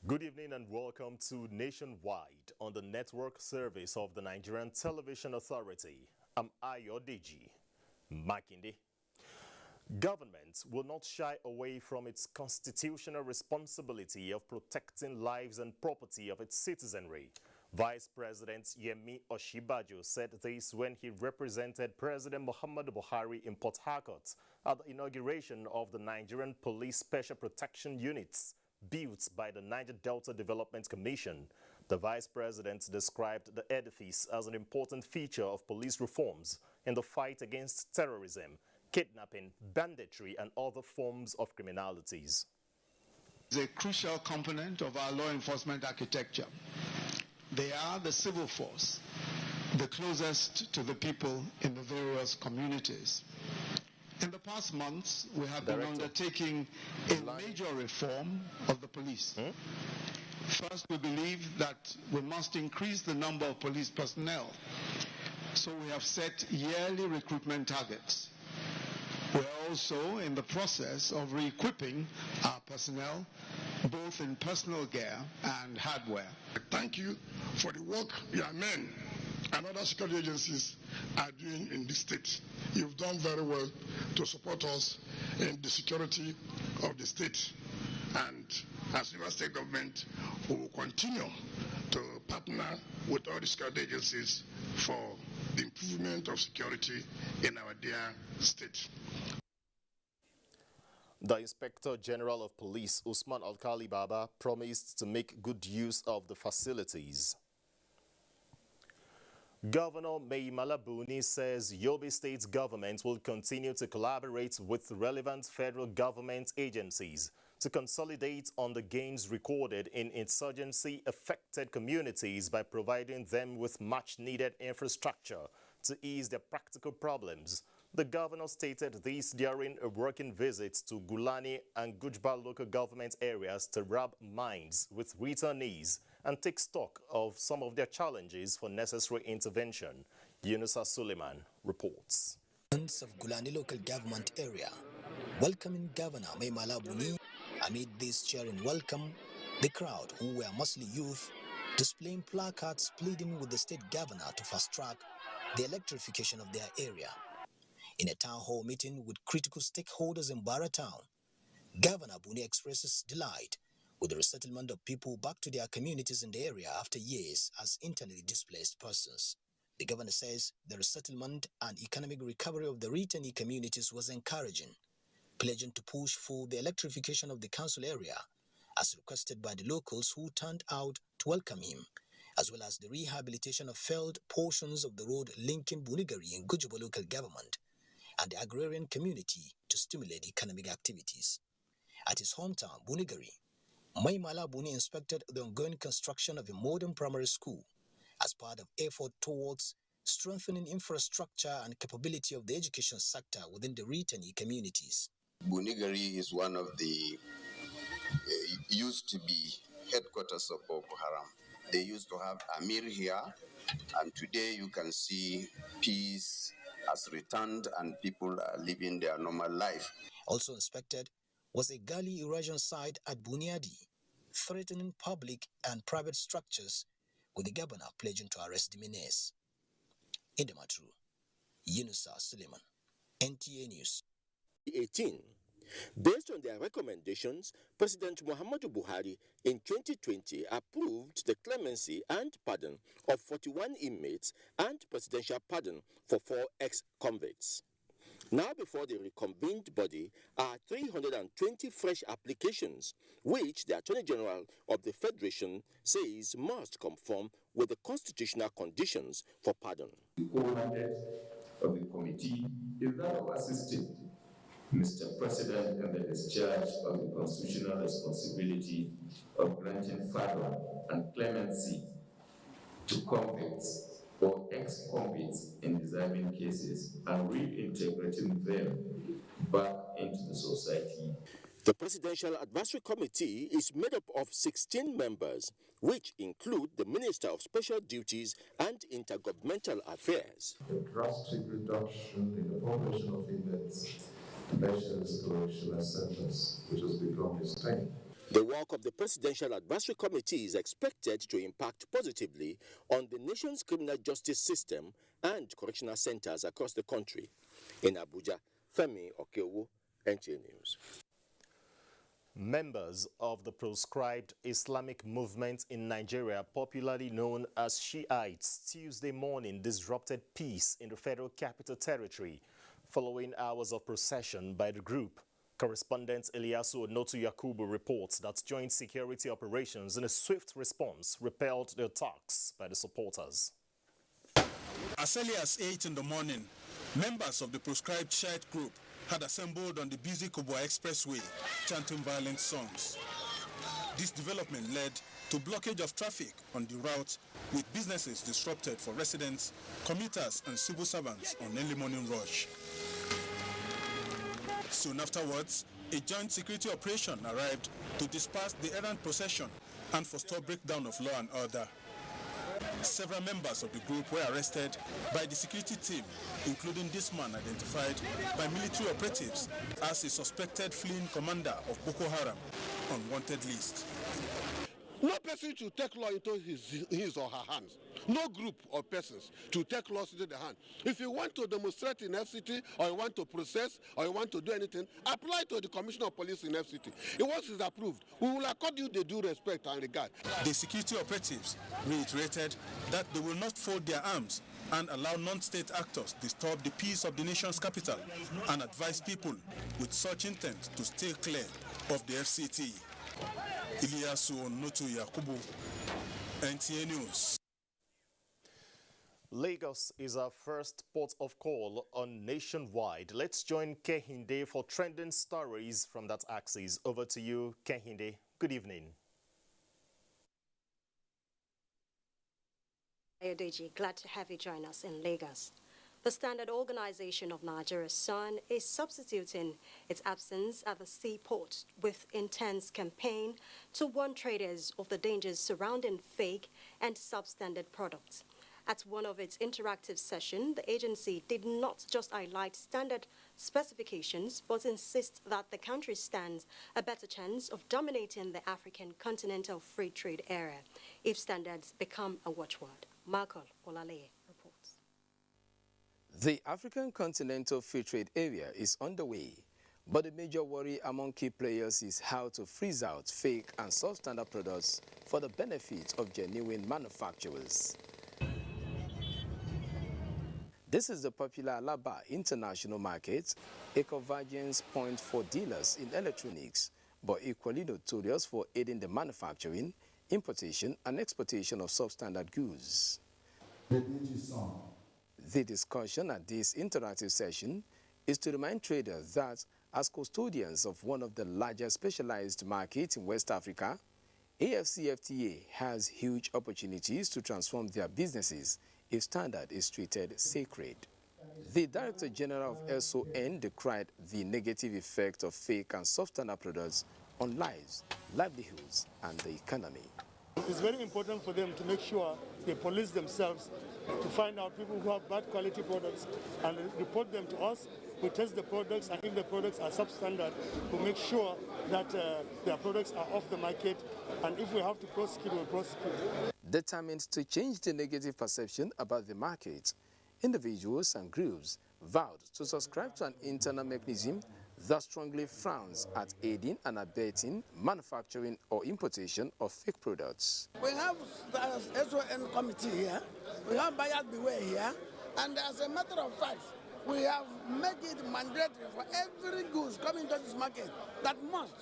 Good evening and welcome to Nationwide on the network service of the Nigerian Television Authority. I'm Ayodeji Makinde. Government will not shy away from its constitutional responsibility of protecting lives and property of its citizenry. Vice President Yemi Osinbajo said this when he represented President Muhammadu Buhari in Port Harcourt at the inauguration of the Nigerian Police Special Protection Units built by the Niger Delta Development Commission. The Vice President described the edifice as an important feature of police reforms in the fight against terrorism, kidnapping, banditry, and other forms of criminalities. It's a crucial component of our law enforcement architecture. They are the civil force, the closest to the people in the various communities. In the past months, we have been undertaking a major reform of the police. First, we believe that we must increase the number of police personnel. So we have set yearly recruitment targets. We're also in the process of re-equipping our personnel, both in personal gear and hardware. Thank you for the work your men and other security agencies are doing in the state. You've done very well to support us in the security of the state. And as River State government, we will continue to partner with all the security agencies for the improvement of security in our dear state. The Inspector General of Police, Usman Alkali Baba, promised to make good use of the facilities. Governor Mai Mala Buni says Yobe State government will continue to collaborate with relevant federal government agencies to consolidate on the gains recorded in insurgency-affected communities by providing them with much-needed infrastructure to ease their practical problems. The governor stated this during a working visit to Gulani and Gujba local government areas to rub minds with returnees and take stock of some of their challenges for necessary intervention. Yunusa Suleiman reports. Of Gulani local government area, welcoming Governor Mai Mala Buni. Amid this cheering welcome, the crowd, who were mostly youth, displaying placards pleading with the state governor to fast-track the electrification of their area. In a town hall meeting with critical stakeholders in Bara Town, Governor Buni expresses delight with the resettlement of people back to their communities in the area after years as internally displaced persons. The governor says the resettlement and economic recovery of the returnee communities was encouraging, pledging to push for the electrification of the council area as requested by the locals who turned out to welcome him, as well as the rehabilitation of failed portions of the road linking Bunigari and Gujuba local government and the agrarian community to stimulate economic activities. At his hometown, Bunigari, Mai Mala Buni inspected the ongoing construction of a modern primary school as part of effort towards strengthening infrastructure and capability of the education sector within the returnee communities. Bunigari is one of the used to be headquarters of Boko Haram. They used to have Amir here, and today you can see peace has returned and people are living their normal life. Also inspected was a gully erosion site at Buniadi, threatening public and private structures, with the governor pledging to arrest the menace. In the Matru, Yunusa Suleiman, NTA News. 18. Based on their recommendations, President Muhammadu Buhari in 2020 approved the clemency and pardon of 41 inmates and presidential pardon for 4 ex-convicts. Now before the reconvened body are 320 fresh applications, which the Attorney General of the Federation says must conform with the constitutional conditions for pardon. The core mandate of the committee is that of assisting Mr. President, in the discharge of the constitutional responsibility of granting pardon and clemency to convicts or ex-convicts in deserving cases and reintegrating them back into the society. The Presidential Advisory Committee is made up of 16 members, which include the Minister of Special Duties and Intergovernmental Affairs. A drastic reduction in the population of inmates measures correctional centers, which has become distinct. The work of the Presidential Advisory Committee is expected to impact positively on the nation's criminal justice system and correctional centers across the country. In Abuja, Femi Okeowo, NTA News. Members of the proscribed Islamic movement in Nigeria, popularly known as Shiites, Tuesday morning disrupted peace in the Federal Capital Territory following hours of procession by the group. Correspondent Eliasu Onotu Yakubu reports that joint security operations in a swift response repelled the attacks by the supporters. As early as 8 in the morning, members of the proscribed Shiite group had assembled on the busy Kubwa Expressway, chanting violent songs. This development led to blockage of traffic on the route, with businesses disrupted for residents, commuters and civil servants on early morning rush. Soon afterwards, a joint security operation arrived to disperse the errant procession and forestall breakdown of law and order. Several members of the group were arrested by the security team, including this man identified by military operatives as a suspected fleeing commander of Boko Haram on wanted list. No person should take law into his or her hands. No group or persons to take laws into their hand. If you want to demonstrate in FCT, or you want to process, or you want to do anything, apply to the Commissioner of Police in FCT. Once it's approved, we will accord you the due respect and regard. The security operatives reiterated that they will not fold their arms and allow non-state actors disturb the peace of the nation's capital and advise people with such intent to stay clear of the FCT. Iliasu Onotu Yakubu, NTA News. Lagos is our first port of call on Nationwide. Let's join Kehinde for trending stories from that axis. Over to you, Kehinde. Good evening. Ayodeji, glad to have you join us in Lagos. The Standard Organization of Nigeria, SON, is substituting its absence at the seaport with intense campaign to warn traders of the dangers surrounding fake and substandard products. At one of its interactive sessions, the agency did not just highlight standard specifications, but insist that the country stands a better chance of dominating the African continental free trade area if standards become a watchword. Michael Olaleye reports. The African Continental Free Trade Area is underway, but the major worry among key players is how to freeze out fake and substandard products for the benefit of genuine manufacturers. This is the popular Alaba International Market, a convergence point for dealers in electronics, but equally notorious for aiding the manufacturing, importation and exportation of substandard goods. The discussion at this interactive session is to remind traders that as custodians of one of the largest specialized markets in West Africa, AFCFTA has huge opportunities to transform their businesses if standard is treated sacred. The Director General of SON decried the negative effect of fake and substandard products on lives, livelihoods, and the economy. It's very important for them to make sure they police themselves to find out people who have bad quality products and report them to us. We test the products, and if the products are substandard, we make sure that their products are off the market, and if we have to prosecute, we'll prosecute. Determined to change the negative perception about the market, individuals and groups vowed to subscribe to an internal mechanism that strongly frowns at aiding and abetting manufacturing or importation of fake products. We have the SON committee here, we have buyers beware here, and as a matter of fact, we have made it mandatory for every goods coming to this market that must,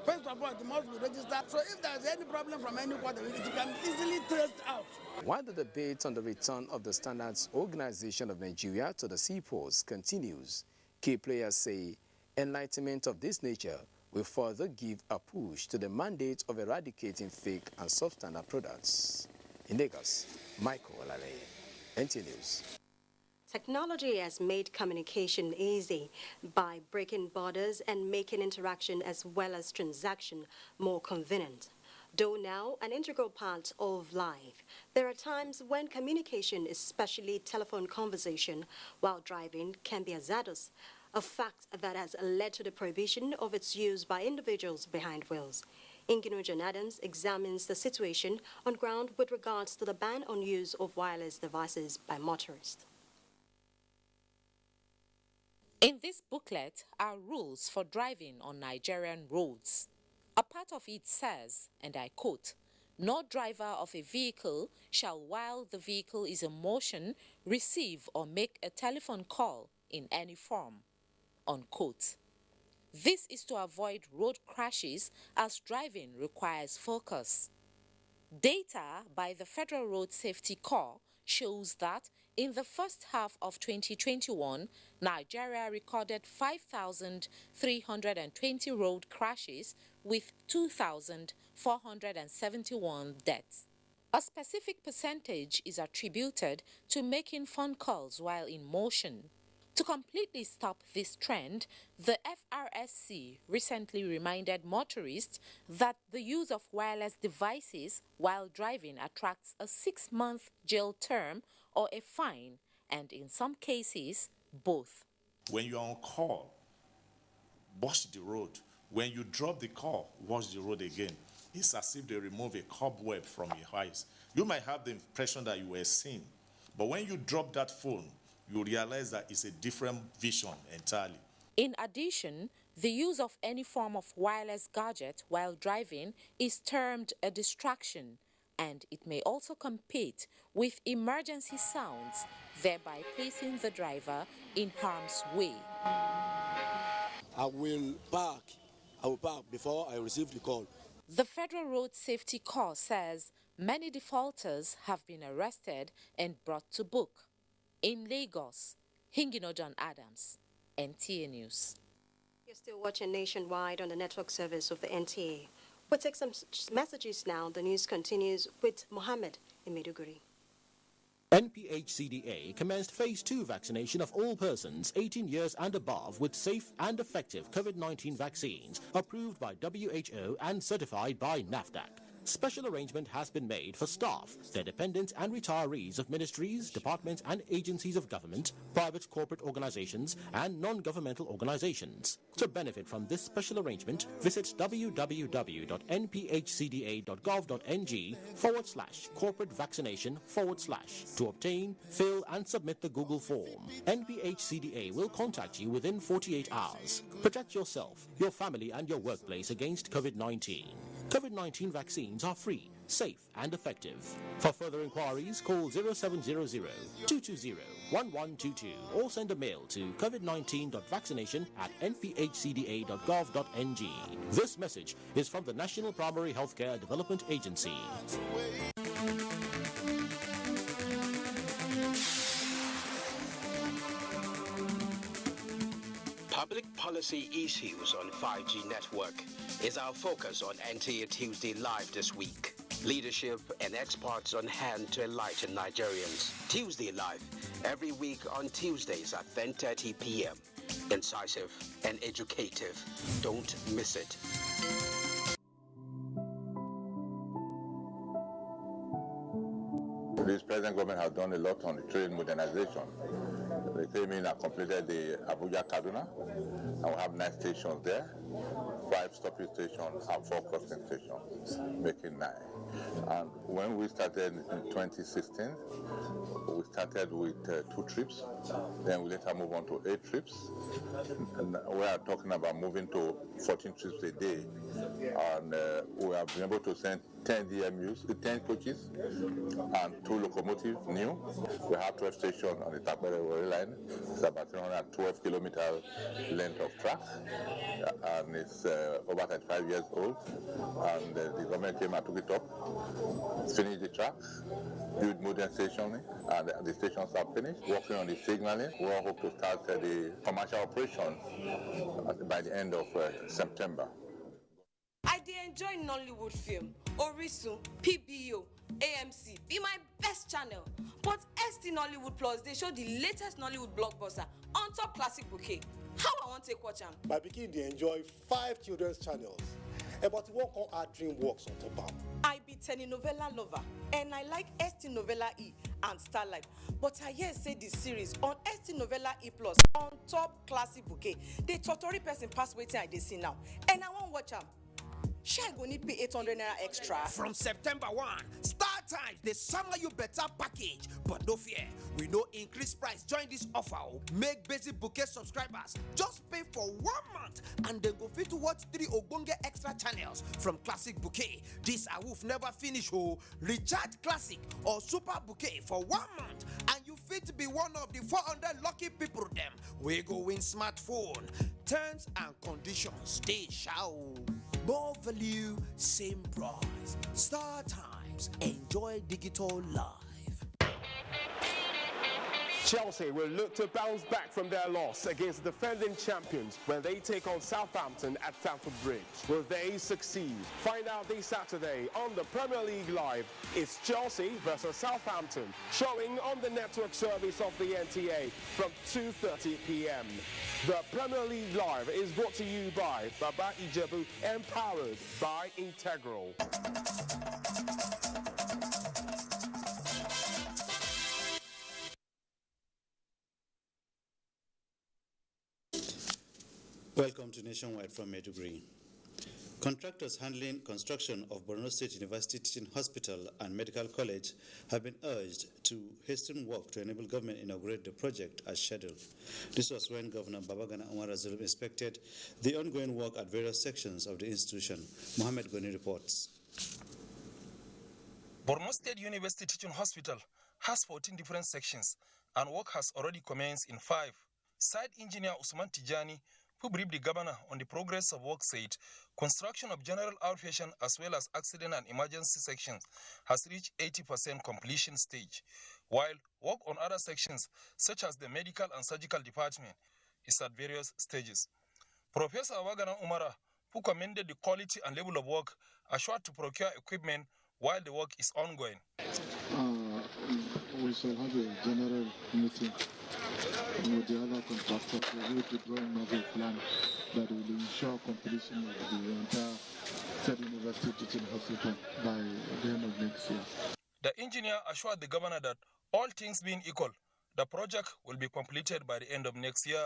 first of all, it must be registered. So if there is any problem from any quarter, it can easily traced out. While the debate on the return of the Standards Organization of Nigeria to the seaports continues, key players say Enlightenment of this nature will further give a push to the mandate of eradicating fake and substandard products. In Lagos, Michael Olale, NTA News. Technology has made communication easy by breaking borders and making interaction as well as transaction more convenient. Though now an integral part of life, there are times when communication, especially telephone conversation while driving, can be hazardous, a fact that has led to the prohibition of its use by individuals behind wheels. John Adams examines the situation on ground with regards to the ban on use of wireless devices by motorists. In this booklet are rules for driving on Nigerian roads. A part of it says, and I quote, "No driver of a vehicle shall, while the vehicle is in motion, receive or make a telephone call in any form," unquote. This is to avoid road crashes as driving requires focus. Data by the Federal Road Safety Corps shows that in the first half of 2021, Nigeria recorded 5,320 road crashes with 2,471 deaths. A specific percentage is attributed to making phone calls while in motion. To completely stop this trend, the FRSC recently reminded motorists that the use of wireless devices while driving attracts a 6-month jail term or a fine, and in some cases, both. When you're on call, watch the road. When you drop the call, watch the road again. It's as if they remove a cobweb from your eyes. You might have the impression that you were seeing, but when you drop that phone, you realize that it's a different vision entirely. In addition, the use of any form of wireless gadget while driving is termed a distraction, and it may also compete with emergency sounds, thereby placing the driver in harm's way. I will park before I receive the call. The Federal Road Safety Corps says many defaulters have been arrested and brought to book. In Lagos, John Adams, NTA News. You're still watching Nationwide on the network service of the NTA. We'll take some messages now. The news continues with Mohammed in Maiduguri. NPHCDA commenced Phase 2 vaccination of all persons 18 years and above with safe and effective COVID-19 vaccines approved by WHO and certified by NAFDAC. Special arrangement has been made for staff, their dependents and retirees of ministries, departments and agencies of government, private corporate organizations and non-governmental organizations. To benefit from this special arrangement, visit www.nphcda.gov.ng/corporate vaccination/ to obtain, fill and submit the Google form. NPHCDA will contact you within 48 hours. Protect yourself, your family and your workplace against COVID-19. COVID-19 vaccines are free, safe and effective. For further inquiries, call 0700-220-1122 or send a mail to covid19.vaccination@nphcda.gov.ng. This message is from the National Primary Healthcare Development Agency. Public policy issues on 5G network is our focus on NTA Tuesday Live this week. Leadership and experts on hand to enlighten Nigerians. Tuesday Live, every week on Tuesdays at 10:30 p.m. Incisive and educative. Don't miss it. This present government has done a lot on the train modernization. They came in and completed the Abuja Kaduna, and we have 9 stations there, 5 stopping stations and 4 crossing stations, making 9. And when we started in 2016, we started with 2 trips, then we later moved on to 8 trips, and we are talking about moving to 14 trips a day, and we have been able to send 10 DMUs, 10 coaches, and 2 locomotives new. We have 12 stations on the Tapere. We're railway line. It's about 312 kilometer length of track, and it's over 35 years old. And the government came and took it up, finished the track, built modern stationing, and the stations are finished. Working on the signaling. We all hope to start the commercial operation by the end of September. I dey enjoy Nollywood film, Orisun, PBO, AMC be my best channel. But ST Nollywood Plus, they show the latest Nollywood blockbuster on top classic bouquet. How I want to take watch am? My pikin dey enjoy 5 children's channels, but one call add DreamWorks on top am. I be telenovela lover and I like ST Novella E and Starlight. But I hear say the series on ST Novella E Plus on top classic bouquet, they totori person pass wetin I dey see now. And I wan watch am. Shey I go need pay 800 naira extra? From September 1, Star Times, they summer you better package. But no fear, we no increase price. Join this offer. Make basic bouquet subscribers just pay for 1 month and then go fit to watch 3 ogbonge extra channels from Classic Bouquet. This awoof never finish. Recharge Classic or Super Bouquet for 1 month and you fit be one of the 400 lucky people them. We go win smartphone. Terms and conditions, they shall. More value, same price. Star Times, enjoy digital life. Chelsea will look to bounce back from their loss against the defending champions when they take on Southampton at Stamford Bridge. Will they succeed? Find out this Saturday on the Premier League Live. It's Chelsea versus Southampton, showing on the network service of the NTA from 2:30 p.m. The Premier League Live is brought to you by Baba Ijebu, empowered by Integral. Welcome to Nationwide from Maiduguri. Contractors handling construction of Borno State University Teaching Hospital and Medical College have been urged to hasten work to enable government inaugurate the project as scheduled. This was when Governor Babagana Umar Zulum inspected the ongoing work at various sections of the institution. Mohammed Goni reports. Borno State University Teaching Hospital has 14 different sections and work has already commenced in 5. Site engineer Usman Tijani, who briefed the governor on the progress of work, said construction of general outpatient as well as accident and emergency sections has reached 80% completion stage, while work on other sections such as the medical and surgical department is at various stages. Professor Awagana Umara, who commended the quality and level of work, assured to procure equipment while the work is ongoing. We shall have a general meeting with the other contractors to be drawing up a plan that will ensure completion of the entire State University Teaching Hospital by the end of next year. The engineer assured the governor that all things being equal, the project will be completed by the end of next year.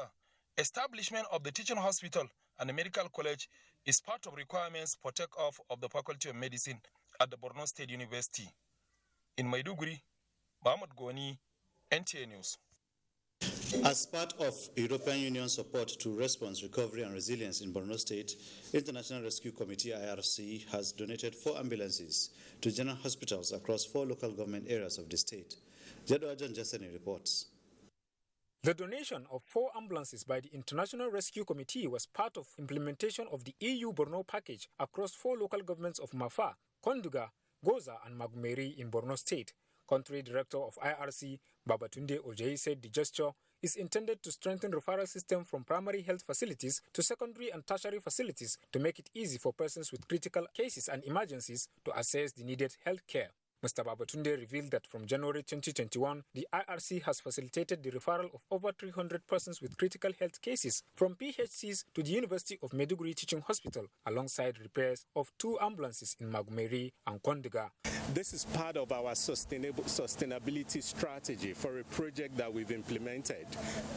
Establishment of the teaching hospital and the medical college is part of requirements for take-off of the Faculty of Medicine at the Borno State University. In Maiduguri, Mohammed Goni, NTA News. As part of European Union support to response, recovery and resilience in Borno State, International Rescue Committee IRC has donated 4 ambulances to general hospitals across 4 local government areas of the state. Jado Ajan Jassani reports. The donation of 4 ambulances by the International Rescue Committee was part of implementation of the EU Borno package across 4 local governments of Mafa, Konduga, Goza and Magumeri in Borno State. Country Director of IRC, Babatunde Ojei, said the gesture is intended to strengthen referral system from primary health facilities to secondary and tertiary facilities to make it easy for persons with critical cases and emergencies to access the needed health care. Mr. Babatunde revealed that from January 2021, the IRC has facilitated the referral of over 300 persons with critical health cases from PHCs to the University of Maiduguri Teaching Hospital, alongside repairs of 2 ambulances in Magumeri and Kondiga. This is part of our sustainability strategy for a project that we've implemented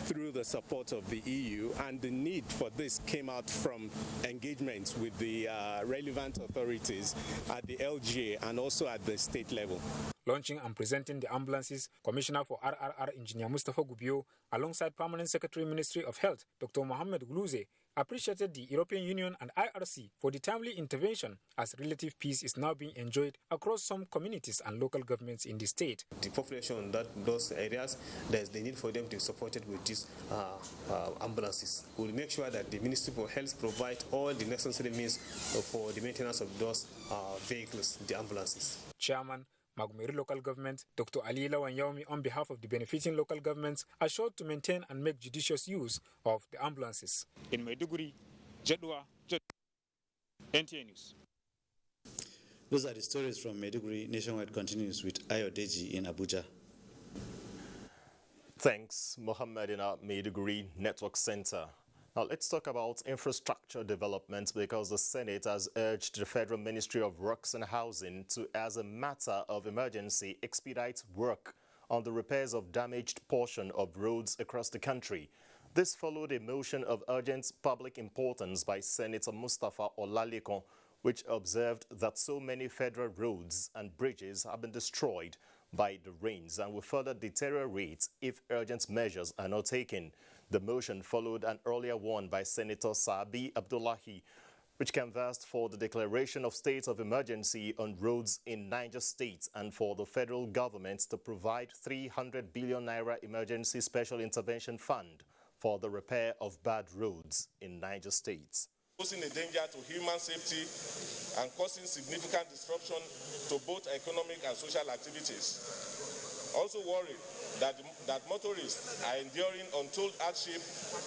through the support of the EU, and the need for this came out from engagements with the relevant authorities at the LGA and also at the state level. Launching and presenting the ambulances, Commissioner for RRR Engineer Mustafa Gubio, alongside Permanent Secretary Ministry of Health, Dr. Mohammed Guluze, appreciated the European Union and IRC for the timely intervention as relative peace is now being enjoyed across some communities and local governments in the state. The population in those areas, there's the need for them to be supported with these ambulances. We'll make sure that the Ministry for Health provide all the necessary means for the maintenance of those vehicles, the ambulances. Chairman, Magumeri Local Government, Dr. Ali Lawan Yaomi, on behalf of the benefiting local governments, assured to maintain and make judicious use of the ambulances. In Maiduguri, Jedwa, NTA News. Those are the stories from Maiduguri. Nationwide continues with Ayodeji in Abuja. Thanks, Mohammed, in our Maiduguri Network Center. Now let's talk about infrastructure development, because the Senate has urged the Federal Ministry of Works and Housing to, as a matter of emergency, expedite work on the repairs of damaged portion of roads across the country. This followed a motion of urgent public importance by Senator Mustapha Olalekon, which observed that so many federal roads and bridges have been destroyed by the rains and will further deteriorate if urgent measures are not taken. The motion followed an earlier one by Senator Sabi Abdullahi, which canvassed for the declaration of state of emergency on roads in Niger State and for the federal government to provide 300 billion naira emergency special intervention fund for the repair of bad roads in Niger State. Posing a danger to human safety and causing significant disruption to both economic and social activities. Also worried that motorists are enduring untold hardship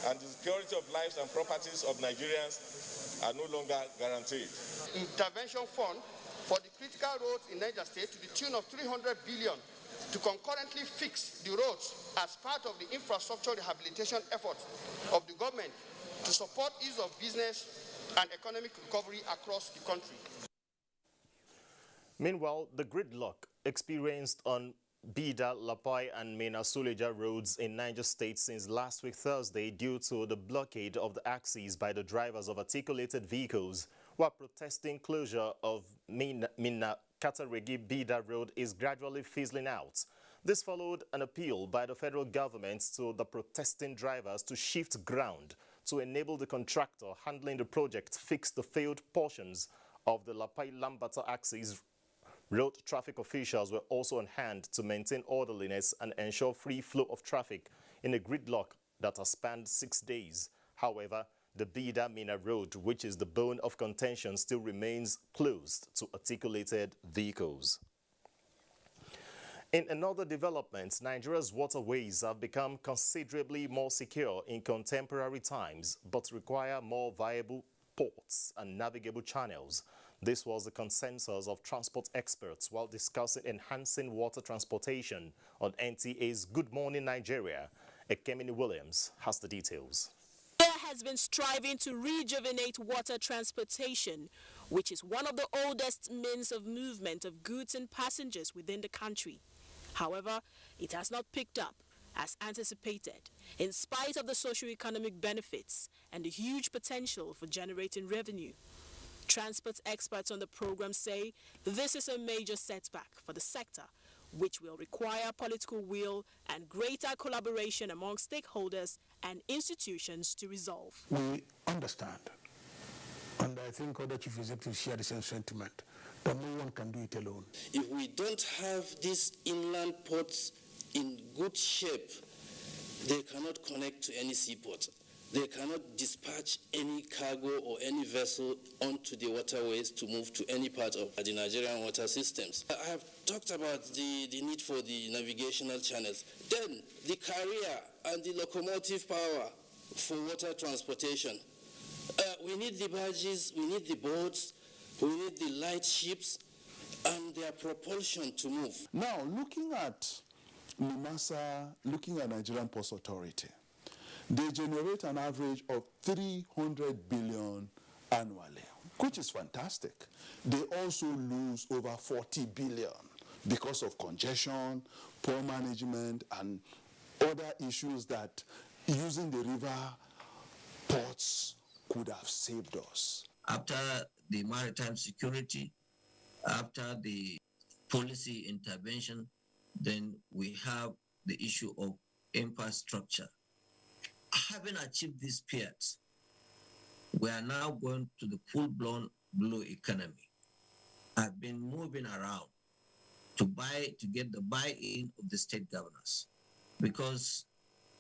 and the security of lives and properties of Nigerians are no longer guaranteed. Intervention fund for the critical roads in Niger State to the tune of 300 billion to concurrently fix the roads as part of the infrastructure rehabilitation efforts of the government to support ease of business and economic recovery across the country. Meanwhile, the gridlock experienced on Bida, Lapai and Mena Suleja roads in Niger State since last week Thursday due to the blockade of the axes by the drivers of articulated vehicles who are protesting closure of Mina Kataregi Bida road is gradually fizzling out. This followed an appeal by the federal government to the protesting drivers to shift ground to enable the contractor handling the project fix the failed portions of the Lapai-Lambata axis. Road traffic officials were also on hand to maintain orderliness and ensure free flow of traffic in a gridlock that has spanned 6 days. However, the Bida-Mina road, which is the bone of contention, still remains closed to articulated vehicles. In another development, Nigeria's waterways have become considerably more secure in contemporary times, but require more viable ports and navigable channels. This was the consensus of transport experts while discussing enhancing water transportation on NTA's Good Morning Nigeria. Ekemini Williams has the details. Nigeria has been striving to rejuvenate water transportation, which is one of the oldest means of movement of goods and passengers within the country. However, it has not picked up as anticipated, in spite of the socio-economic benefits and the huge potential for generating revenue. Transport experts on the program say this is a major setback for the sector, which will require political will and greater collaboration among stakeholders and institutions to resolve. We understand, and I think other chief executives share the same sentiment, that no one can do it alone. If we don't have these inland ports in good shape, they cannot connect to any seaport. They cannot dispatch any cargo or any vessel onto the waterways to move to any part of the Nigerian water systems. I have talked about the need for the navigational channels. Then the carrier and the locomotive power for water transportation. We need the barges, we need the boats, we need the light ships and their propulsion to move. Now, looking at NIMASA, looking at Nigerian Ports Authority, they generate an average of 300 billion annually, which is fantastic. They also lose over 40 billion because of congestion, poor management, and other issues that using the river ports could have saved us. After the maritime security, after the policy intervention, then we have the issue of infrastructure. Having achieved these peers, We are now going to the full-blown blue economy. I've been moving around to get the buy-in of the state governors, because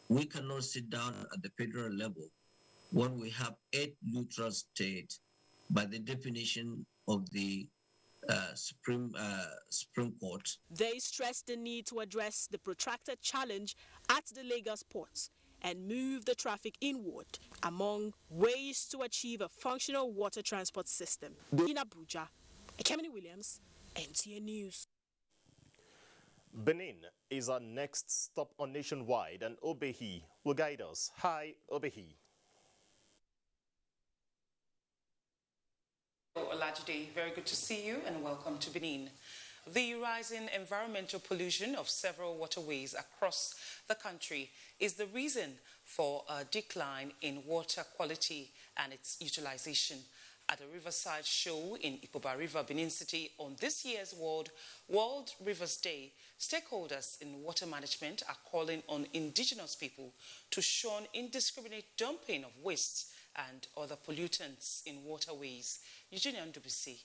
we cannot sit down at the federal level when we have 8 neutral states by the definition of the Supreme Court. They stressed the need to address the protracted challenge at the Lagos ports and move the traffic inward, among ways to achieve a functional water transport system. In Abuja, Ekemini Williams, NTA News. Benin is our next stop on Nationwide, and Obehi will guide us. Hi, Obehi. Olajide, very good to see you and welcome to Benin. The rising environmental pollution of several waterways across the country is the reason for a decline in water quality and its utilization. At a riverside show in Ipoba River, Benin City, on this year's World Rivers Day, stakeholders in water management are calling on indigenous people to shun indiscriminate dumping of waste and other pollutants in waterways. Eugenia Ndubisi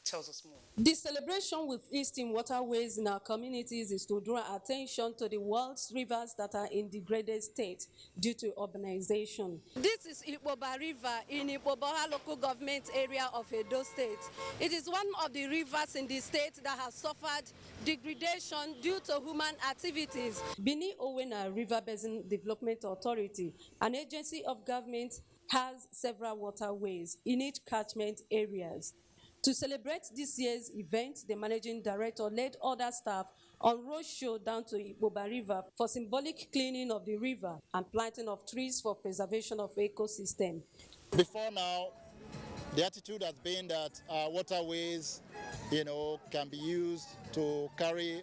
tells us more. The celebration with Eastern waterways in our communities is to draw attention to the world's rivers that are in degraded state due to urbanization. This is Ipoba River in Ipoba local government area of Edo State. It is one of the rivers in the state that has suffered degradation due to human activities. Benin Owena River Basin Development Authority, an agency of government, has several waterways in each catchment areas. To celebrate this year's event, the managing director led other staff on road show down to Ipoba River for symbolic cleaning of the river and planting of trees for preservation of ecosystem. Before now, the attitude has been that waterways, can be used to carry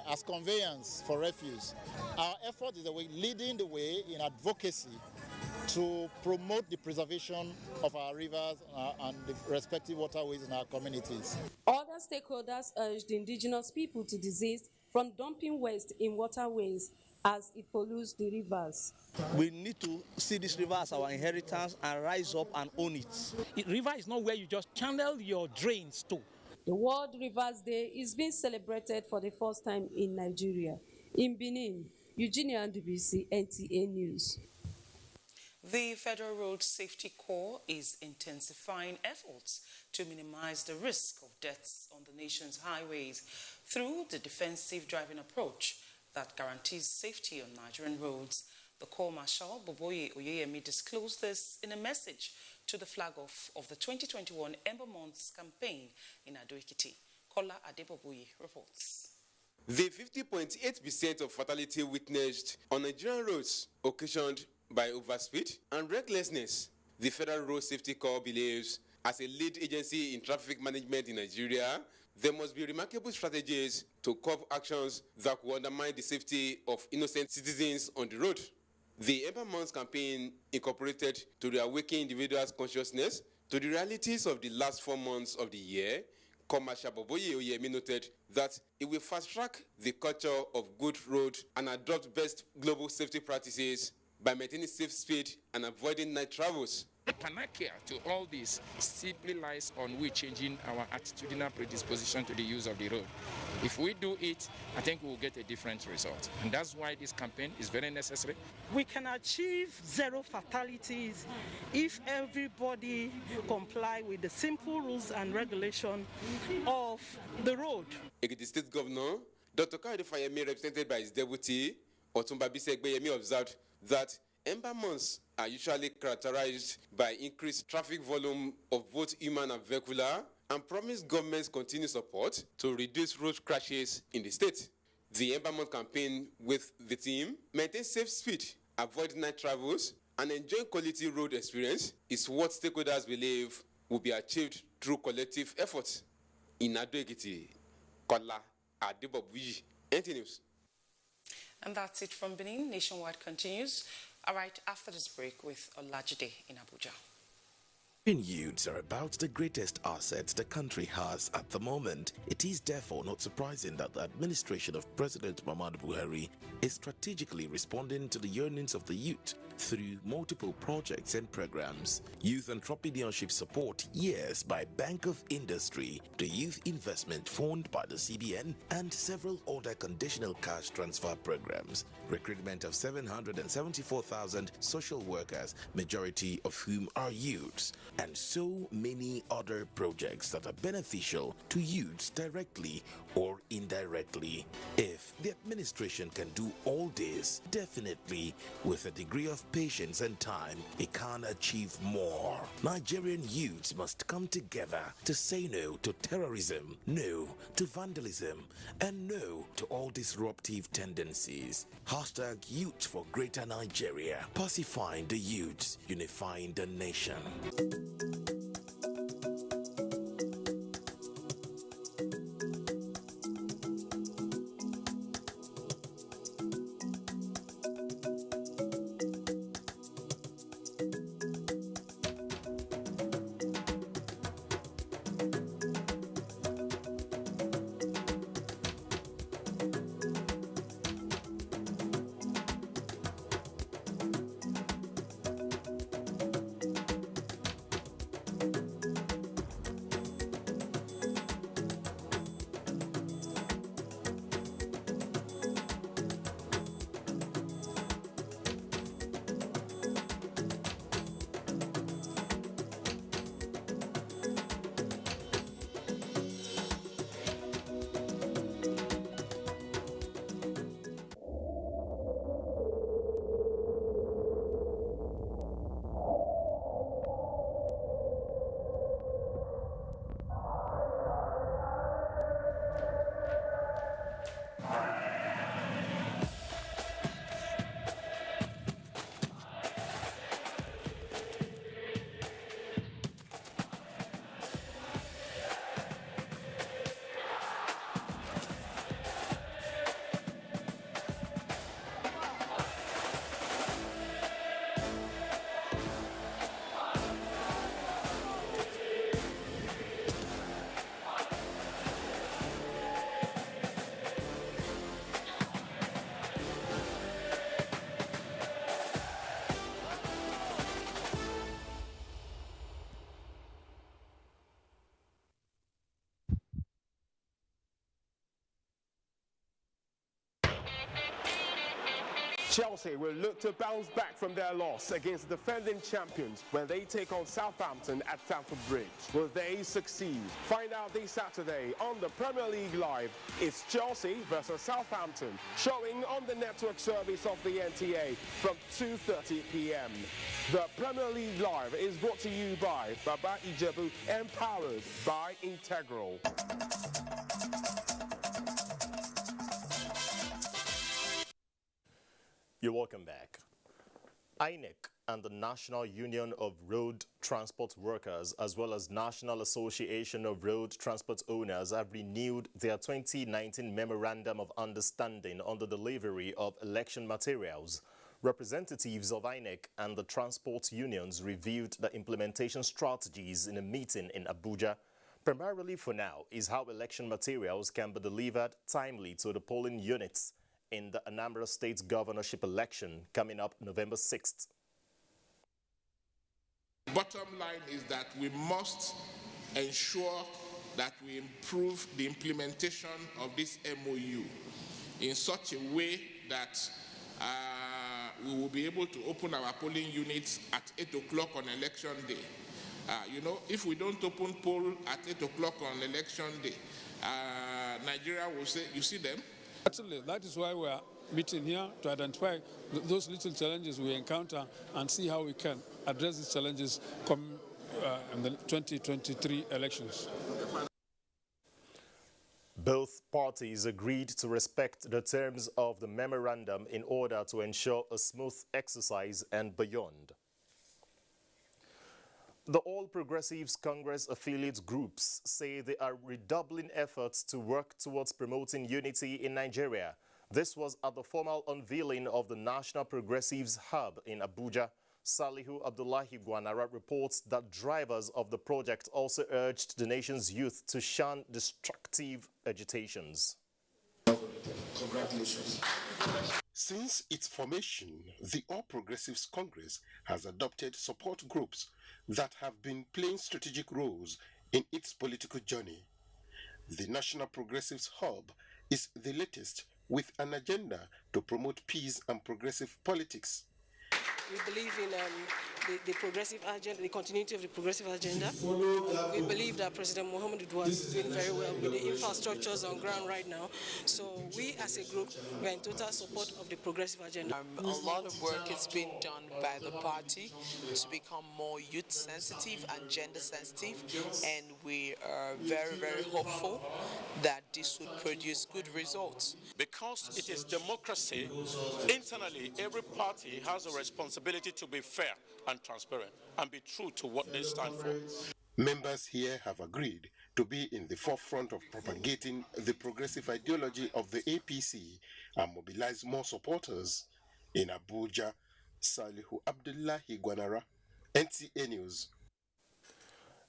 as conveyance for refuse. Our effort is leading the way in advocacy to promote the preservation of our rivers and the respective waterways in our communities. Other stakeholders urged indigenous people to desist from dumping waste in waterways as it pollutes the rivers. We need to see this river as our inheritance and rise up and own it. River is not where you just channel your drains to. The World Rivers Day is being celebrated for the first time in Nigeria. In Benin, Eugenia Ndubisi, NTA News. The Federal Road Safety Corps is intensifying efforts to minimize the risk of deaths on the nation's highways through the defensive driving approach that guarantees safety on Nigerian roads. The Corps Marshal Boboye Oyeyemi disclosed this in a message to the flag-off of the 2021 Ember Months campaign in Ado-Ekiti. Kola Adeboboye reports. The 50.8% of fatality witnessed on Nigerian roads occasioned by overspeed and recklessness. The Federal Road Safety Corps believes, as a lead agency in traffic management in Nigeria, there must be remarkable strategies to curb actions that will undermine the safety of innocent citizens on the road. The Ember Months campaign incorporated to reawaken individuals' consciousness to the realities of the last 4 months of the year. Commercial Boboye Oyemi noted that it will fast-track the culture of good road and adopt best global safety practices by maintaining safe speed and avoiding night travels. The panacea to all this simply lies on we changing our attitudinal predisposition to the use of the road. If we do it, I think we'll get a different result. And that's why this campaign is very necessary. We can achieve zero fatalities if everybody comply with the simple rules and regulation of the road. The State Governor, Dr. Kayode Fayemi, represented by his deputy, Otumba Bisegbeyemi, observed that Ember Months are usually characterized by increased traffic volume of both human and vehicular, and promised government's continued support to reduce road crashes in the state. The Ember Month campaign with the team maintain safe speed, avoid night travels, and enjoy quality road experience is what stakeholders believe will be achieved through collective efforts. In Ado-Ekiti, Kola Adebobuyi, NTA News. And that's it from Benin. Nationwide continues. All right, after this break with Olajide in Abuja. Youths are about the greatest assets the country has at the moment. It is therefore not surprising that the administration of President Muhammadu Buhari is strategically responding to the yearnings of the youth through multiple projects and programs. Youth entrepreneurship support, yes, by Bank of Industry, the Youth Investment Fund by the CBN, and several other conditional cash transfer programs. Recruitment of 774,000 social workers, majority of whom are youths, and so many other projects that are beneficial to youths directly or indirectly. If the administration can do all this, definitely with a degree of patience and time, it can achieve more. Nigerian youths must come together to say no to terrorism, no to vandalism, and no to all disruptive tendencies. Hashtag Youth for Greater Nigeria. Pacifying the youths, unifying the nation. Chelsea will look to bounce back from their loss against the defending champions when they take on Southampton at Stamford Bridge. Will they succeed? Find out this Saturday on the Premier League Live. It's Chelsea versus Southampton, showing on the network service of the NTA from 2:30 p.m. The Premier League Live is brought to you by Baba Ijebu, empowered by Integral. You're welcome back. INEC and the National Union of Road Transport Workers, as well as National Association of Road Transport Owners, have renewed their 2019 Memorandum of Understanding on the delivery of election materials. Representatives of INEC and the transport unions reviewed the implementation strategies in a meeting in Abuja. Primarily for now is how election materials can be delivered timely to the polling units in the Anambra State governorship election coming up November 6th. Bottom line is that we must ensure that we improve the implementation of this MOU in such a way that we will be able to open our polling units at 8 o'clock on election day. If we don't open poll at 8 o'clock on election day, Nigeria will say, you see them? Absolutely. That is why we are meeting here, to identify those little challenges we encounter and see how we can address these challenges in the 2023 elections. Both parties agreed to respect the terms of the memorandum in order to ensure a smooth exercise and beyond. The All Progressives Congress affiliate groups say they are redoubling efforts to work towards promoting unity in Nigeria. This was at the formal unveiling of the National Progressives Hub in Abuja. Salihu Abdullahi Guanara reports that drivers of the project also urged the nation's youth to shun destructive agitations. Congratulations. Since its formation, the All Progressives Congress has adopted support groups that have been playing strategic roles in its political journey. The National Progressives Hub is the latest with an agenda to promote peace and progressive politics. We believe in the progressive agenda, the continuity of the progressive agenda. We believe that President Muhammad Buhari is doing very well with the infrastructures on ground right now. So we as a group, we are in total support of the progressive agenda. A lot of work is being done by the party to become more youth sensitive and gender sensitive, and we are very, very hopeful that this would produce good results. Because it is democracy, internally every party has a responsibility to be fair and transparent and be true to what they stand for. Members here have agreed to be in the forefront of propagating the progressive ideology of the APC and mobilize more supporters. In Abuja, Salihu Abdullahi Guanara, NTA News.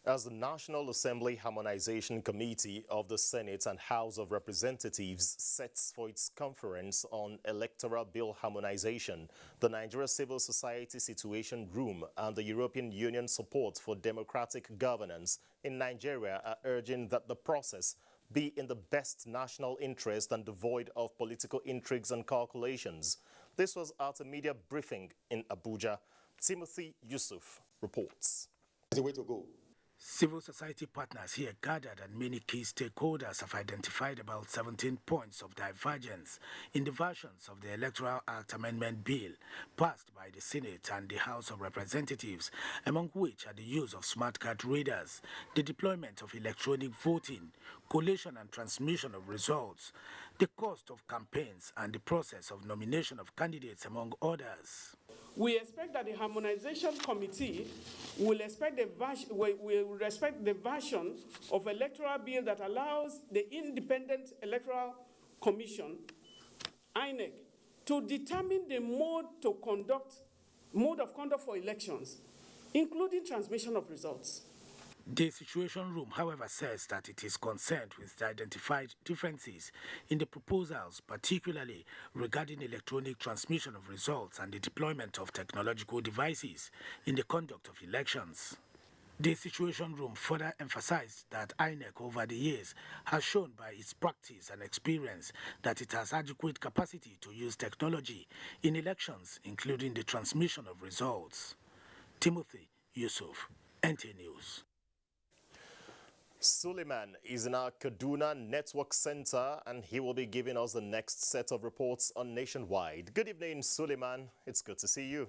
As the National Assembly Harmonization Committee of the Senate and House of Representatives sets for its conference on electoral bill harmonization, the Nigeria Civil Society Situation Room and the European Union Support for Democratic Governance in Nigeria are urging that the process be in the best national interest and devoid of political intrigues and calculations. This was at a media briefing in Abuja. Timothy Yusuf reports. It's the way to go. Civil society partners here gathered and many key stakeholders have identified about 17 points of divergence in the versions of the Electoral Act Amendment Bill passed by the Senate and the House of Representatives, among which are the use of smart card readers, the deployment of electronic voting, collation and transmission of results, the cost of campaigns and the process of nomination of candidates, among others. We expect that the Harmonization Committee will respect the version of electoral bill that allows the Independent Electoral Commission, INEC, to determine the mode of conduct for elections, including transmission of results. The Situation Room, however, says that it is concerned with the identified differences in the proposals, particularly regarding electronic transmission of results and the deployment of technological devices in the conduct of elections. The Situation Room further emphasized that INEC over the years has shown by its practice and experience that it has adequate capacity to use technology in elections, including the transmission of results. Timothy Yusuf, NTA News. Suleiman is in our Kaduna Network Center and he will be giving us the next set of reports on Nationwide. Good evening, Suleiman. It's good to see you.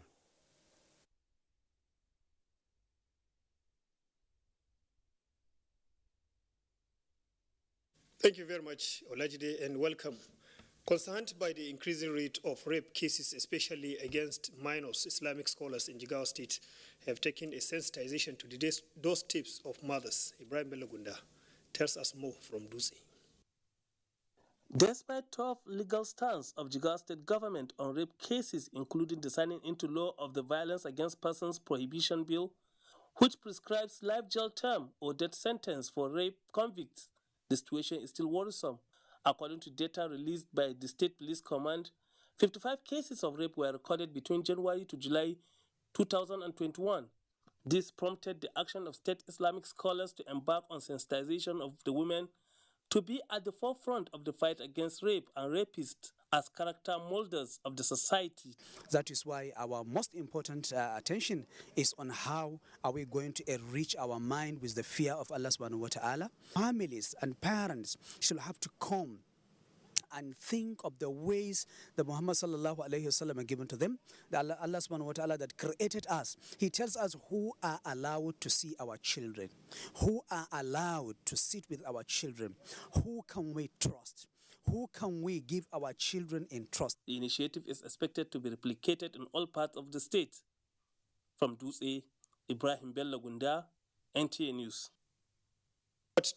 Thank you very much, Olajide, and welcome. Concerned by the increasing rate of rape cases, especially against minors, Islamic scholars in Jigawa State have taken a sensitization to the doorsteps of mothers. Ibrahim Belagunda tells us more from Dusi. Despite tough legal stance of Jigawa State government on rape cases, including the signing into law of the Violence Against Persons Prohibition Bill, which prescribes life jail term or death sentence for rape convicts, the situation is still worrisome. According to data released by the State Police Command, 55 cases of rape were recorded between January to July 2021. This prompted the action of state Islamic scholars to embark on sensitization of the women to be at the forefront of the fight against rape and rapists as character molders of the society. That is why our most important attention is on how are we going to enrich our mind with the fear of Allah subhanahu wa ta'ala. Families and parents should have to come and think of the ways that Muhammad sallallahu alayhi wasallam are given to them. Allah subhanahu wa ta'ala that created us. He tells us who are allowed to see our children, who are allowed to sit with our children, who can we trust, who can we give our children in trust. The initiative is expected to be replicated in all parts of the state. From Dutse, Ibrahim Belagunda, NTA News.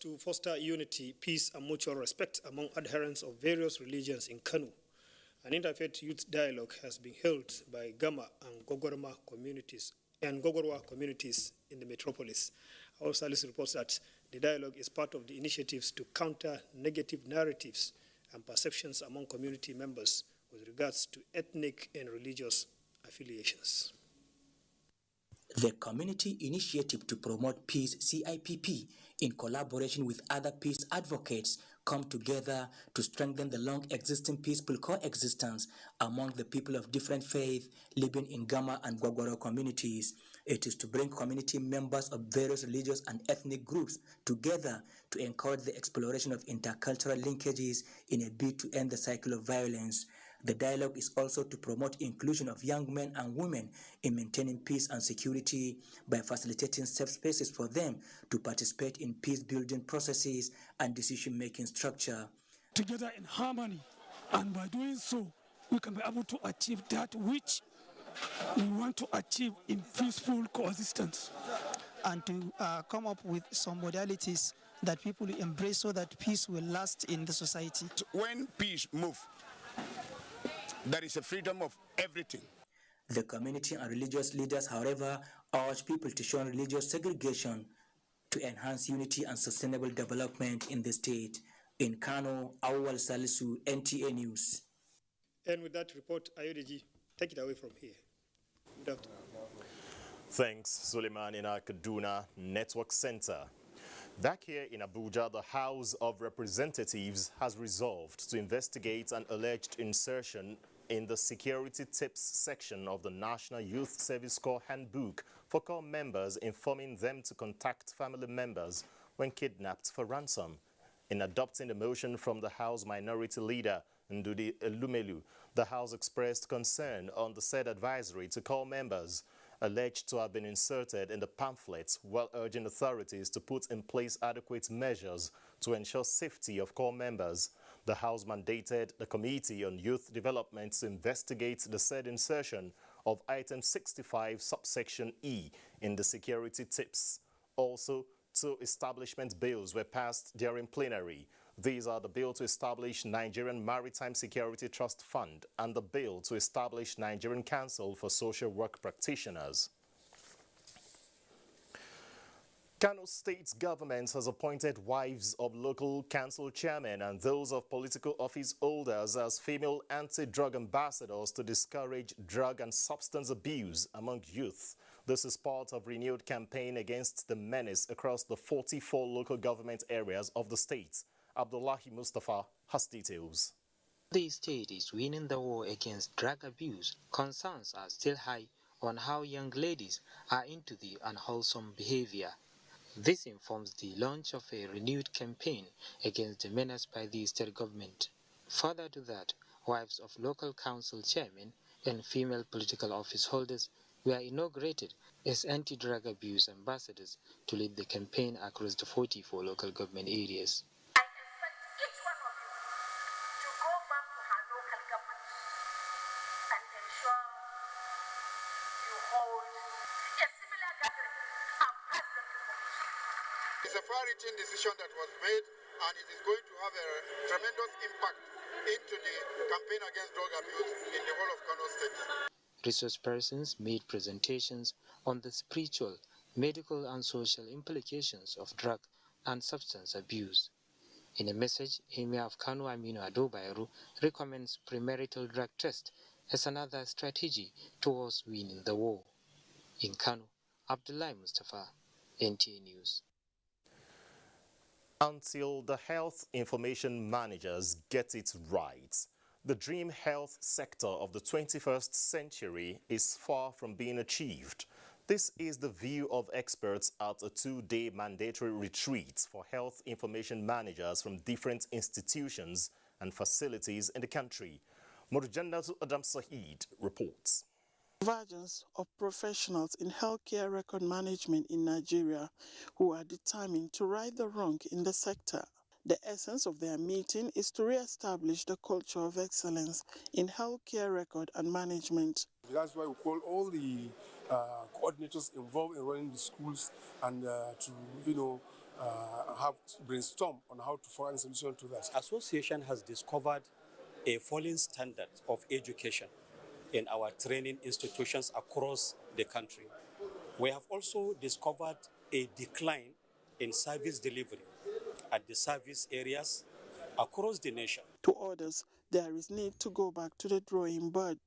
To foster unity, peace, and mutual respect among adherents of various religions in Kano. An interfaith youth dialogue has been held by Gama and Gogorwa communities in the metropolis. Our service reports that the dialogue is part of the initiatives to counter negative narratives and perceptions among community members with regards to ethnic and religious affiliations. The Community Initiative to Promote Peace, CIPP, in collaboration with other peace advocates, come together to strengthen the long-existing peaceful coexistence among the people of different faith living in Gama and Gwagwaro communities. It is to bring community members of various religious and ethnic groups together to encourage the exploration of intercultural linkages in a bid to end the cycle of violence. The dialogue is also to promote inclusion of young men and women in maintaining peace and security by facilitating safe spaces for them to participate in peace-building processes and decision-making structure. Together in harmony, and by doing so, we can be able to achieve that which we want to achieve in peaceful coexistence. And to come up with some modalities that people embrace so that peace will last in the society. When peace moves, there is a freedom of everything. The community and religious leaders, however, urge people to shun religious segregation to enhance unity and sustainable development in the state. In Kano, Awal Salisu, NTA News. And with that report, Ayodeji, take it away from here. Good afternoon. Thanks, Suleiman, in our Kaduna Network Center. Back here in Abuja, the House of Representatives has resolved to investigate an alleged insertion in the security tips section of the National Youth Service Corps Handbook for Corps members, informing them to contact family members when kidnapped for ransom. In adopting the motion from the House Minority Leader, Ndudi Elumelu, the House expressed concern on the said advisory to Corps members alleged to have been inserted in the pamphlets, while urging authorities to put in place adequate measures to ensure safety of Corps members. The House mandated the Committee on Youth Development to investigate the said insertion of item 65 subsection E in the security tips. Also, 2 establishment bills were passed during plenary. These are the bill to establish Nigerian Maritime Security Trust Fund and the bill to establish Nigerian Council for Social Work Practitioners. Kano State government has appointed wives of local council chairmen and those of political office holders as female anti-drug ambassadors to discourage drug and substance abuse among youth. This is part of renewed campaign against the menace across the 44 local government areas of the state. Abdullahi Mustafa has details. The state is winning the war against drug abuse. Concerns are still high on how young ladies are into the unwholesome behavior. This informs the launch of a renewed campaign against the menace by the state government. Further to that, wives of local council chairmen and female political office holders were inaugurated as anti-drug abuse ambassadors to lead the campaign across the 44 local government areas. It's a far-reaching decision that was made, and it is going to have a tremendous impact into the campaign against drug abuse in the whole of Kano State. Resource persons made presentations on the spiritual, medical and social implications of drug and substance abuse. In a message, Emir of Kano Aminu Ado Bayero recommends premarital drug test as another strategy towards winning the war. In Kano, Abdullahi Mustafa, NTA News. Until the health information managers get it right, the dream health sector of the 21st century is far from being achieved. This is the view of experts at a 2-day mandatory retreat for health information managers from different institutions and facilities in the country. Murjannatu Adam Saeed reports. Convergence of professionals in healthcare record management in Nigeria who are determined to right the wrong in the sector. The essence of their meeting is to re-establish the culture of excellence in healthcare record and management. That's why we call all the coordinators involved in running the schools and to have brainstorm on how to find a solution to that. Association has discovered a falling standard of education in our training institutions across the country. We have also discovered a decline in service delivery at the service areas across the nation. To others, there is need to go back to the drawing board.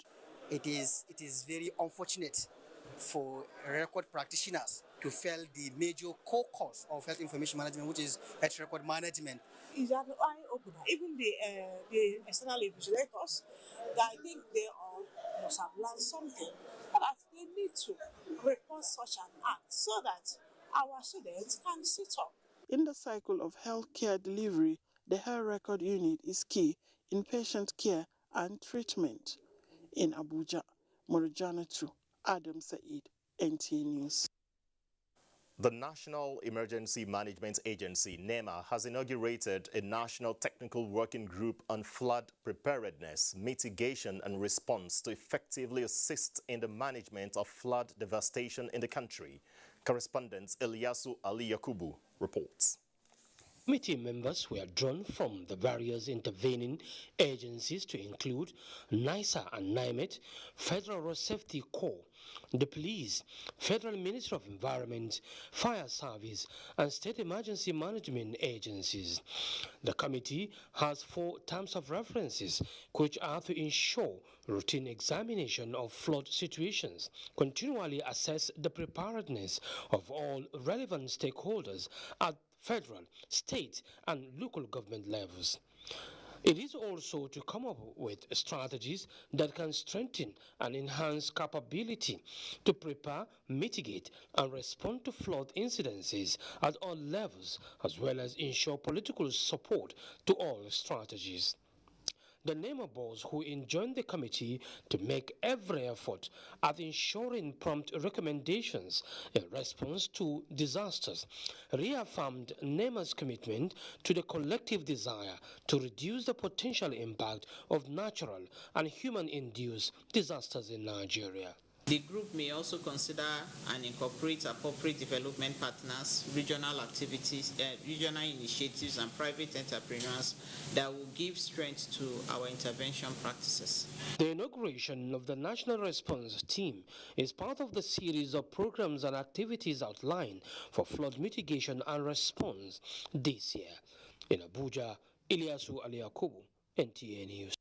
It is very unfortunate for record practitioners to fail the major core course of health information management, which is health record management. It's an eye-opener. Even the external invigilators, I think they all must have learned something, that they need to report such an act so that our students can sit up. In the cycle of healthcare delivery, the health record unit is key in patient care and treatment. In Abuja, Morujana 2, Adam Said, NTA News. The National Emergency Management Agency, NEMA, has inaugurated a National Technical Working Group on flood preparedness, mitigation and response to effectively assist in the management of flood devastation in the country. Correspondent Eliasu Ali Yakubu reports. Committee members were drawn from the various intervening agencies to include NISA and NIMET, Federal Road Safety Corps, the Police, Federal Ministry of Environment, Fire Service, and State Emergency Management Agencies. The committee has 4 terms of references, which are to ensure routine examination of flood situations, continually assess the preparedness of all relevant stakeholders at federal, state, and local government levels. It is also to come up with strategies that can strengthen and enhance capability to prepare, mitigate, and respond to flood incidences at all levels, as well as ensure political support to all strategies. The NEMA boards who joined the committee to make every effort at ensuring prompt recommendations in response to disasters reaffirmed NEMA's commitment to the collective desire to reduce the potential impact of natural and human-induced disasters in Nigeria. The group may also consider and incorporate appropriate development partners, regional activities, regional initiatives, and private entrepreneurs that will give strength to our intervention practices. The inauguration of the National Response Team is part of the series of programs and activities outlined for flood mitigation and response this year. In Abuja, Ilyasu Aliakubu, NTA News.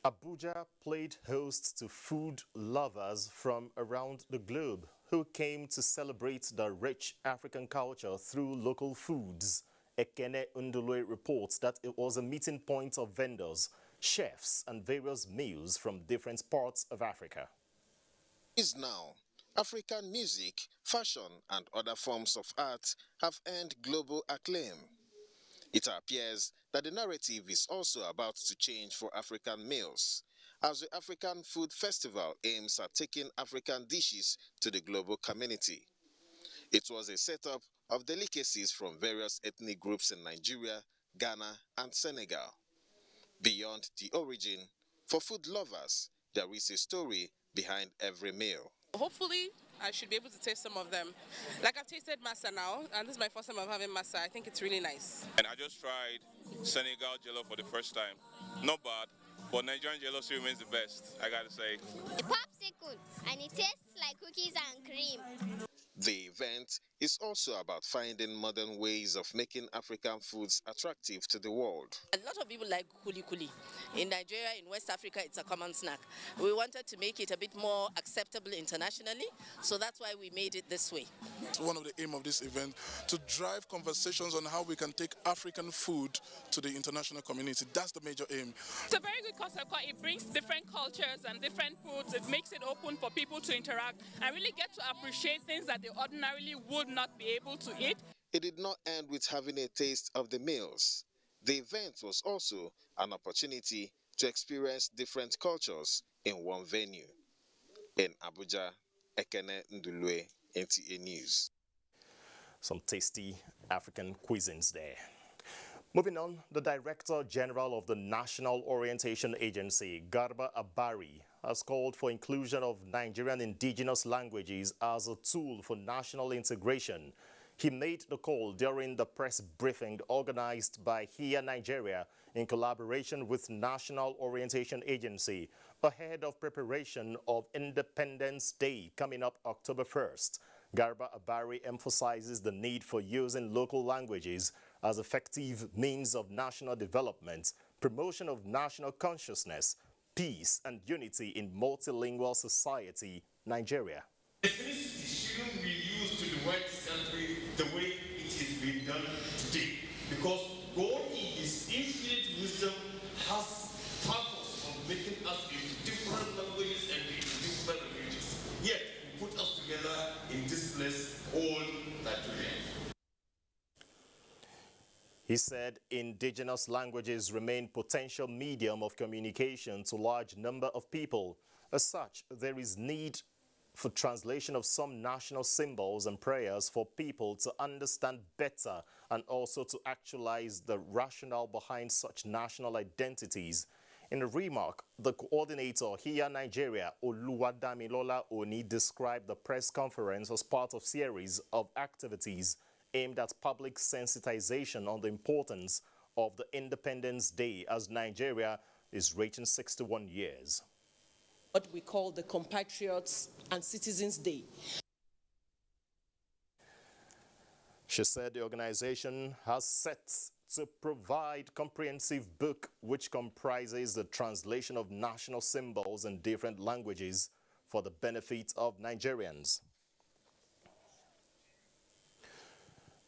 Abuja played host to food lovers from around the globe who came to celebrate the rich African culture through local foods. Ekene Undulwe reports that it was a meeting point of vendors, chefs, and various meals from different parts of Africa. Now, African music, fashion, and other forms of art have earned global acclaim. It appears that the narrative is also about to change for African meals, as the African Food Festival aims at taking African dishes to the global community. It was a setup of delicacies from various ethnic groups in Nigeria, Ghana, and Senegal. Beyond the origin, for food lovers, there is a story behind every meal. Hopefully, I should be able to taste some of them. Like I've tasted masa now, and this is my first time of having masa. I think it's really nice. And I just tried Senegal jello for the first time. Not bad, but Nigerian jello still remains the best, I gotta say. The popsicle, and it tastes like cookies and cream. The event is also about finding modern ways of making African foods attractive to the world. A lot of people like kuli-kuli. In Nigeria, in West Africa, it's a common snack. We wanted to make it a bit more acceptable internationally, so that's why we made it this way. One of the aim of this event, to drive conversations on how we can take African food to the international community. That's the major aim. It's a very good concept because it brings different cultures and different foods. It makes it open for people to interact and really get to appreciate things that they ordinarily would not be able to eat. It did not end with having a taste of the meals. The event was also an opportunity to experience different cultures in one venue. In Abuja, Ekene Ndulwe, NTA News. Some tasty African cuisines there. Moving on, the Director General of the National Orientation Agency, Garba Abari, has called for inclusion of Nigerian indigenous languages as a tool for national integration. He made the call during the press briefing organized by HIA Nigeria in collaboration with National Orientation Agency ahead of preparation of Independence Day coming up October 1st. Garba Abari emphasizes the need for using local languages as effective means of national development, promotion of national consciousness, peace and unity in multilingual society, Nigeria. Ethnicity shouldn't be used to divide this country the way it is being done today, because God in His infinite wisdom has purpose of making us into different languages and into different religions. Yet He put us together in this place called Nigeria. He said indigenous languages remain potential medium of communication to large number of people. As such, there is need for translation of some national symbols and prayers for people to understand better and also to actualize the rationale behind such national identities. In a remark, the coordinator HIA Nigeria, Oluwadamilola Oni, described the press conference as part of a series of activities aimed at public sensitization on the importance of the Independence Day as Nigeria is reaching 61 years. What we call the Compatriots and Citizens Day. She said the organization has set to provide comprehensive book which comprises the translation of national symbols in different languages for the benefit of Nigerians.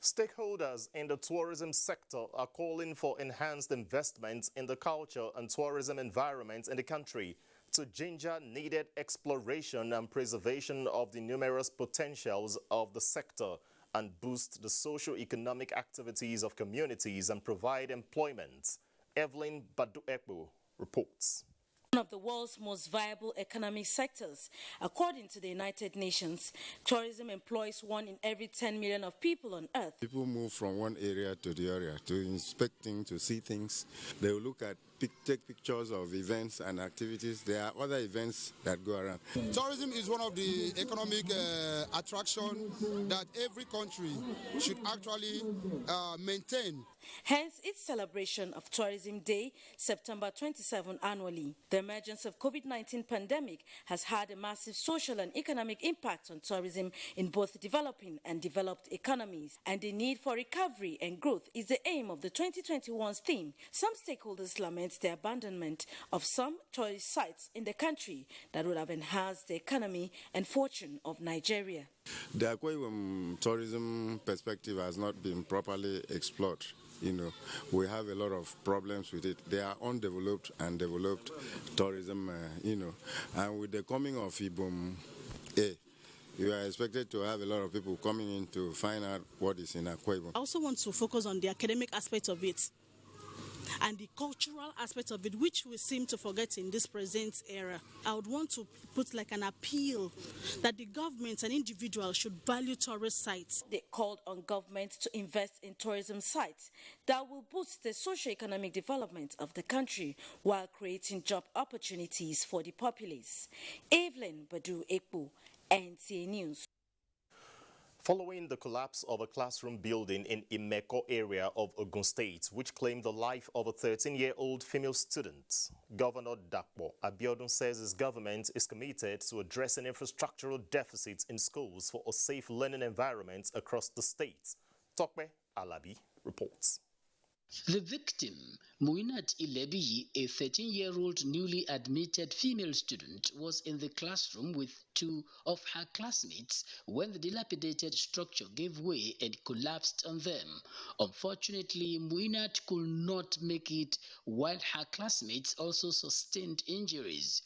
Stakeholders in the tourism sector are calling for enhanced investments in the culture and tourism environment in the country to ginger needed exploration and preservation of the numerous potentials of the sector and boost the socio-economic activities of communities and provide employment. Evelyn Badu-Ekbo reports. One of the world's most viable economic sectors. According to the United Nations, tourism employs 1 in every 10 million of people on Earth. People move from one area to the other to inspect things, to see things. They will look at, take pictures of events and activities. There are other events that go around. Tourism is one of the economic attractions that every country should actually maintain. Hence its celebration of Tourism Day, September 27 annually. The emergence of COVID-19 pandemic has had a massive social and economic impact on tourism in both developing and developed economies. And the need for recovery and growth is the aim of the 2021 theme. Some stakeholders lament the abandonment of some tourist sites in the country that would have enhanced the economy and fortune of Nigeria. The Akwa Ibom tourism perspective has not been properly explored. You know, we have a lot of problems with it. They are undeveloped and developed tourism, and with the coming of Ibom A, you are expected to have a lot of people coming in to find out what is in Akwa Ibom. I also want to focus on the academic aspect of it and the cultural aspect of it, which we seem to forget in this present era. I would want to put like an appeal that the government and individuals should value tourist sites. They called on government to invest in tourism sites that will boost the socio-economic development of the country while creating job opportunities for the populace. Evelyn Badu-Ekbo, NTA News. Following the collapse of a classroom building in Imeko area of Ogun State, which claimed the life of a 13-year-old female student, Governor Dapo Abiodun says his government is committed to addressing infrastructural deficits in schools for a safe learning environment across the state. Tokbe Alabi reports. The victim, Muinat Ilebi, a 13-year-old newly admitted female student, was in the classroom with 2 of her classmates when the dilapidated structure gave way and collapsed on them. Unfortunately, Muinat could not make it, while her classmates also sustained injuries.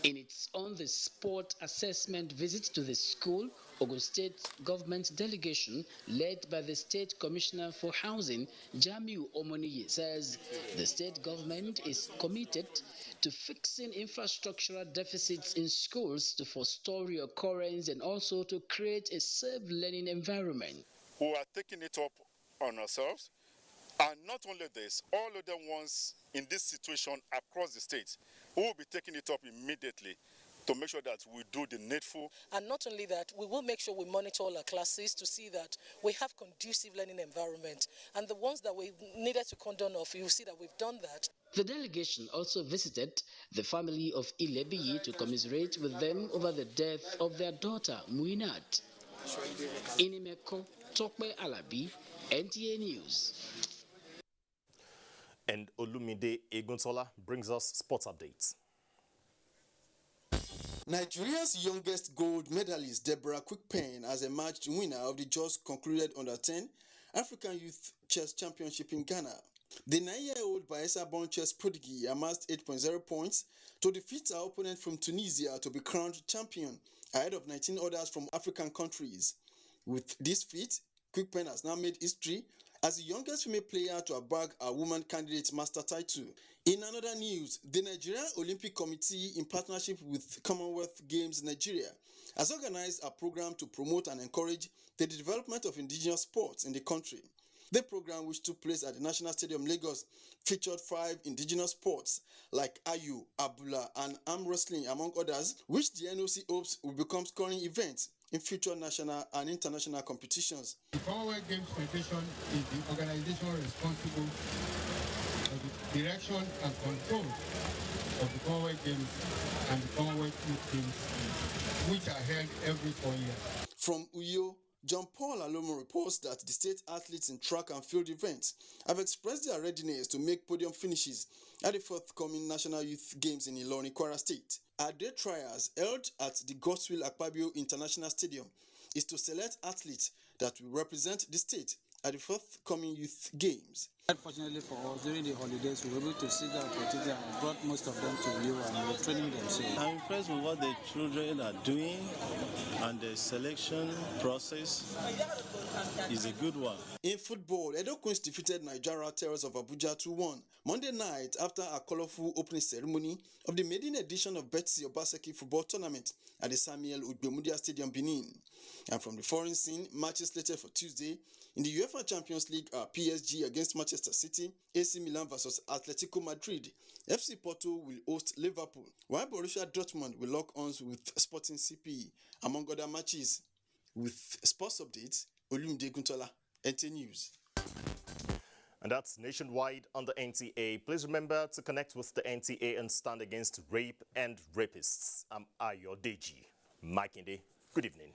In its on-the-spot assessment visit to the school, Ogun State government delegation, led by the State Commissioner for Housing, Jamiu Omoniye, says the state government is committed to fixing infrastructural deficits in schools to forestall reoccurrence and also to create a safe learning environment. We are taking it up on ourselves, and not only this, all other ones in this situation across the state, we will be taking it up immediately to make sure that we do the needful. And not only that, we will make sure we monitor all our classes to see that we have conducive learning environment. And the ones that we needed to condone off, you'll see that we've done that. The delegation also visited the family of Ilebiyi to commiserate with them over the death of their daughter, Muinat. Inimeko Tokwe Alabi, NTA News. And Olumide Eguntola brings us sports updates. Nigeria's youngest gold medalist, Deborah Quickpen, has emerged winner of the just concluded Under-10 African Youth Chess Championship in Ghana. The 9-year-old Bayelsa-born chess prodigy amassed 8.0 points to defeat her opponent from Tunisia to be crowned champion, ahead of 19 others from African countries. With this feat, Quickpen has now made history as the youngest female player to have bagged a woman candidate master title. In another news, the Nigerian Olympic Committee, in partnership with Commonwealth Games Nigeria, has organized a program to promote and encourage the development of indigenous sports in the country. The program, which took place at the National Stadium Lagos, featured 5 indigenous sports like Ayu, Abula, and arm wrestling, among others, which the NOC hopes will become scoring events in future national and international competitions. The Commonwealth Games Federation is the organization responsible for the direction and control of the Commonwealth Games and the Commonwealth Youth Games, which are held every 4 years. From Uyo, John Paul Alomo reports that the state athletes in track and field events have expressed their readiness to make podium finishes at the forthcoming National Youth Games in Ilorin, Kwara State. Our day trials, held at the Godswill Akpabio International Stadium, is to select athletes that will represent the state at the forthcoming Youth Games. Fortunately for us, during the holidays, we were able to see the opportunity and brought most of them to view and we're training them. So I'm impressed with what the children are doing, and the selection process is a good one. In football, Edo Queens defeated Nigeria Terrors of Abuja 2-1 Monday night after a colorful opening ceremony of the maiden edition of Betsy Obaseki football tournament at the Samuel Ugbemudia Stadium, Benin. And from the foreign scene, matches slated for Tuesday in the UEFA Champions League are PSG against Manchester City, AC Milan versus Atletico Madrid, FC Porto will host Liverpool, while Borussia Dortmund will lock arms with Sporting CP, among other matches. With sports updates, Olumide Eguntola, NTA News. And that's nationwide on the NTA. Please remember to connect with the NTA and stand against rape and rapists. I'm Ayo Deji. Makinde, good evening.